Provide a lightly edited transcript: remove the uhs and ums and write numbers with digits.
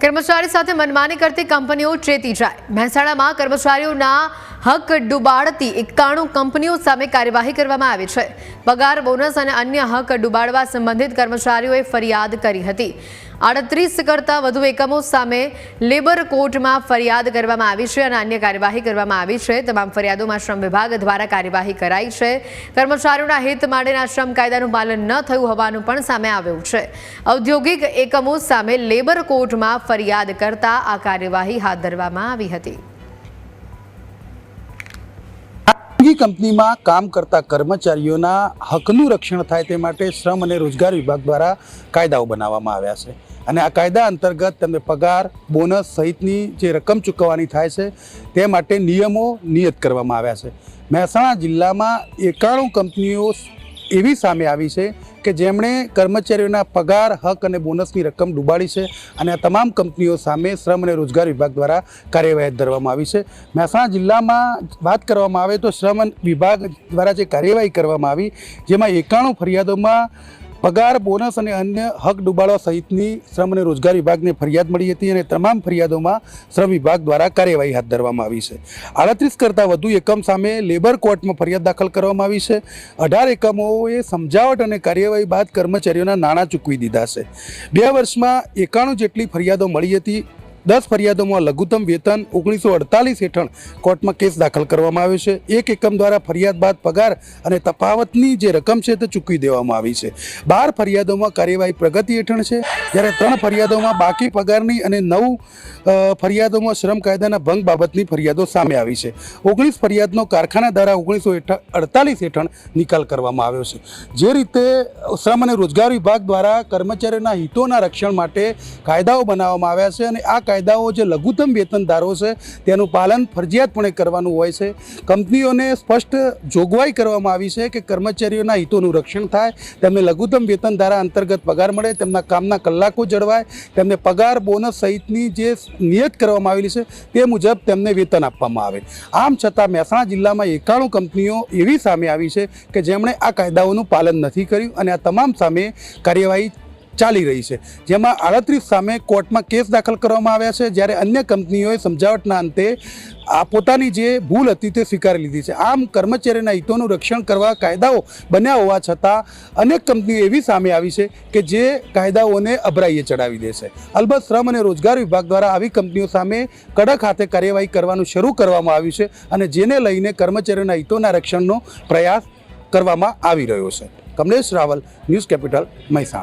कर्मचारी साथे मनमानी करती कंपनीओ चेती जाए। મહેસાણામાં કર્મચારીઓના હક ડૂબાડતી 91 કંપનીઓ સામે કાર્યવાહી કરવામાં આવી છે। પગાર, બોનસ અને અન્ય હક ડૂબાડવા સંબંધિત કર્મચારીઓએ ફરિયાદ કરી હતી। 38 કરતા વધુ એકમો સામે લેબર કોર્ટમાં ફરિયાદ કરવામાં આવી છે અને અન્ય કાર્યવાહી કરવામાં આવી છે। તમામ ફરિયાદોમાં શ્રમ વિભાગ દ્વારા કાર્યવાહી કરાઈ છે। કર્મચારીઓના હિત માટેના શ્રમ કાયદાનું પાલન ન થયું હોવાનું પણ સામે આવ્યું છે। ઔદ્યોગિક એકમો સામે લેબર કોર્ટમાં ફરિયાદ કરતા આ કાર્યવાહી હાથ ધરવામાં આવી હતી। कंपनी में काम करता कर्मचारीओना हकनु रक्षण थाय ते माटे श्रम अने रोजगार विभाग द्वारा कायदाओ बनाववामां आव्या छे अने आ कायदा अंतर्गत तेमने पगार, बोनस सहितनी जे रकम चूकववानी थाय छे ते माटे नियमो नियत करवामां आव्या छे। મહેસાણા जिल्लामां 91 कंपनीओ एवी सामे आवी छे कि जेमणे कर्मचारीओना पगार, हक अने बोनसनी रकम डूबाड़ी छे अने आ तमाम कंपनीओ सामे श्रम अने रोजगार विभाग द्वारा कार्यवाही धरवामां आवी छे। મહેસાણા जिल्लामां बात करवामां आवे तो श्रम विभाग द्वारा जे कार्यवाही करवामां आवी जेमां 91 फरियादोमां पगार, बोनस और अन्य हक डूबाड़वा सहितनी श्रम और रोजगार विभाग ने फरियाद मळी हती अने तमाम फरियादों में श्रम विभाग द्वारा कार्यवाही हाथ धरवामां आवी छे। 38 करता वधु एकम सामे लेबर कोर्ट में फरियाद दाखल करवामां आवी छे। 18 एकमोए समजावट और कार्यवाही बाद कर्मचारीओना नाणां चूकवी दीधा छे। 2 वर्ष में 91 जेटली फरियादों मळी हती। 10 फरियादों में लघुत्तम वेतन 1948 हेठळ कोर्ट में केस दाखल करवामां आव्यो छे। एक एकम द्वारा फरियाद बाद पगार अने तफावतनी जे रकम छे ते चूकवी देवामां आवी छे। 12 फरियादों में कार्यवाही प्रगति हेठळ छे, ज्यारे 3 फरियादों में बाकी पगारनी अने 9 फरियादों में श्रम कायदाना भंग बाबतनी फरियादों सामे आवी छे। 19 फरियादनो कारखाना धारा 1948 हेठळ निकाल करवामां आव्यो छे। जे रीते श्रम अने रोजगार विभाग द्वारा कर्मचारीओना हितोना रक्षण माटे कायदाओ बनाववामां आव्या छे अने आ कायदाओ जे लघुत्तम वेतनदारो छे तेनुं पालन फरजियातपणे करवानुं होय छे। कंपनीओने स्पष्ट जोगवाई करवामां आवी छे कि कर्मचारीओना हितोनुं रक्षण थाय, तेમને लघुत्तम वेतन धारा अंतर्गत पगार मळे, તેમના કામના કલાકો જળવાય, તેમને પગાર, બોનસ સહિતની જે નિયત કરવામાં આવેલી છે તે મુજબ તેમને વેતન આપવામાં આવે। આમ છતાં મહેસાણા જિલ્લામાં 91 કંપનીઓ એવી સામે આવી છે કે જેમણે આ કાયદાઓનું પાલન નથી કર્યું અને આ તમામ સામે કાર્યવાહી ચાલી રહી છે, જેમાં 38 સામે કોર્ટમાં કેસ દાખલ કરવામાં આવ્યા છે, જ્યારે અન્ય કંપનીઓએ સમજાવટના અંતે આ પોતાની જે ભૂલ હતી તે સ્વીકારી લીધી છે। આમ કર્મચારીના હિતોનું રક્ષણ કરવા કાયદાઓ બન્યા હોવા છતાં અનેક કંપનીઓ એવી સામે આવી છે કે જે કાયદાઓને અભરાઈએ ચડાવી દે છે। અલબત્ત શ્રમ અને રોજગાર વિભાગ દ્વારા આવી કંપનીઓ સામે કડક હાથે કાર્યવાહી કરવાનું શરૂ કરવામાં આવ્યું છે અને જેને લઈને કર્મચારીના હિતોના રક્ષણનો પ્રયાસ કરવામાં આવી રહ્યો છે। Kamlesh Raval, news capital, Mehsana.